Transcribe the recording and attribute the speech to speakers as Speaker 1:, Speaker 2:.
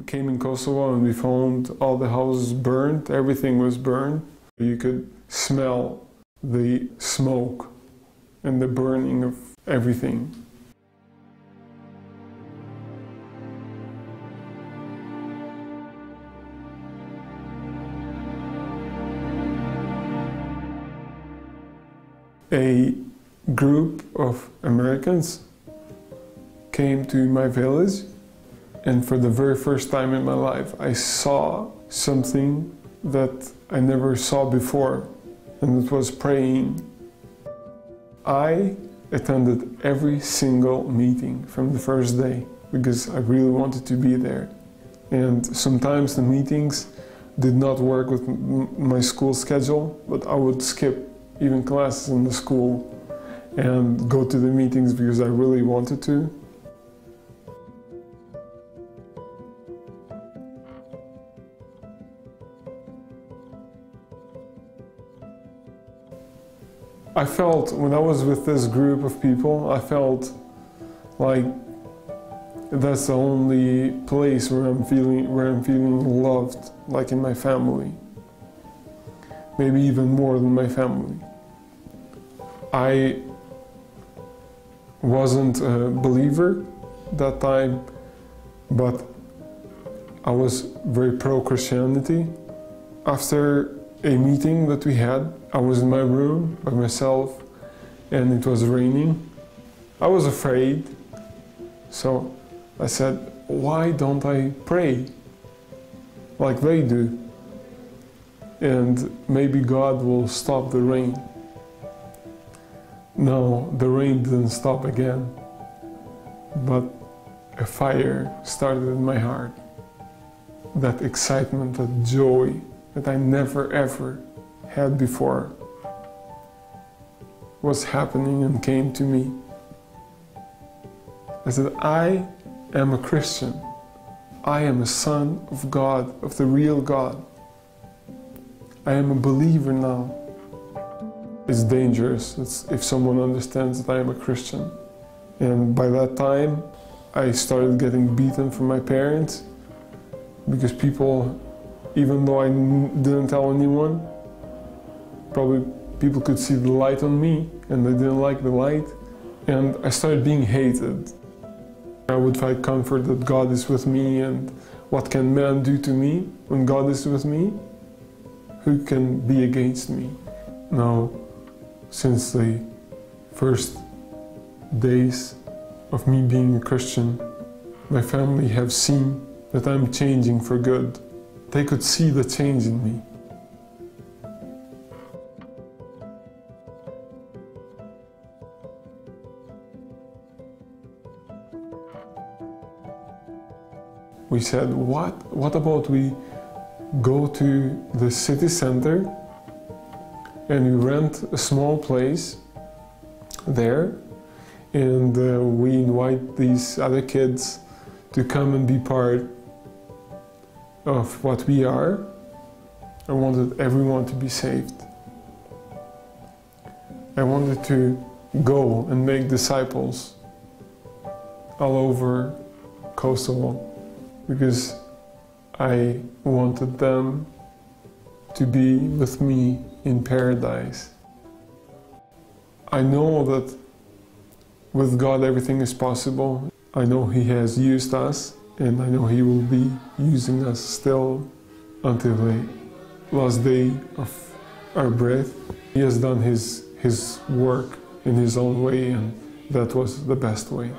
Speaker 1: came in Kosovo and we found all the houses burned, everything was burned. You could smell the smoke and the burning of everything. A group of Americans came to my village, and for the very first time in my life I saw something that I never saw before, and it was praying. I attended every single meeting from the first day because I really wanted to be there. And sometimes the meetings did not work with my school schedule, but I would skip even classes in the school and go to the meetings because I really wanted to. I felt, when I was with this group of people, I felt like that's the only place where I'm feeling loved, like in my family. Maybe even more than my family. I wasn't a believer that time, but I was very pro-Christianity. After a meeting that we had, I was in my room by myself and it was raining. I was afraid, so I said, why don't I pray like they do? And maybe God will stop the rain. No, the rain didn't stop again, but a fire started in my heart. That excitement, that joy that I never ever had before was happening and came to me. I said, I am a Christian. I am a son of God, of the real God. I am a believer now. It's dangerous if someone understands that I am a Christian. And by that time, I started getting beaten from my parents because people, even though I didn't tell anyone, probably people could see the light on me and they didn't like the light. And I started being hated. I would find comfort that God is with me, and what can man do to me when God is with me? Who can be against me? Now, since the first days of me being a Christian, my family have seen that I'm changing for good. They could see the change in me. We said, what about we go to the city center and we rent a small place there, and we invite these other kids to come and be part of what we are. I wanted everyone to be saved. I wanted to go and make disciples all over Kosovo because I wanted them to be with me in paradise. I know that with God everything is possible. I know He has used us, and I know He will be using us still until the last day of our breath. He has done His work in His own way, and that was the best way.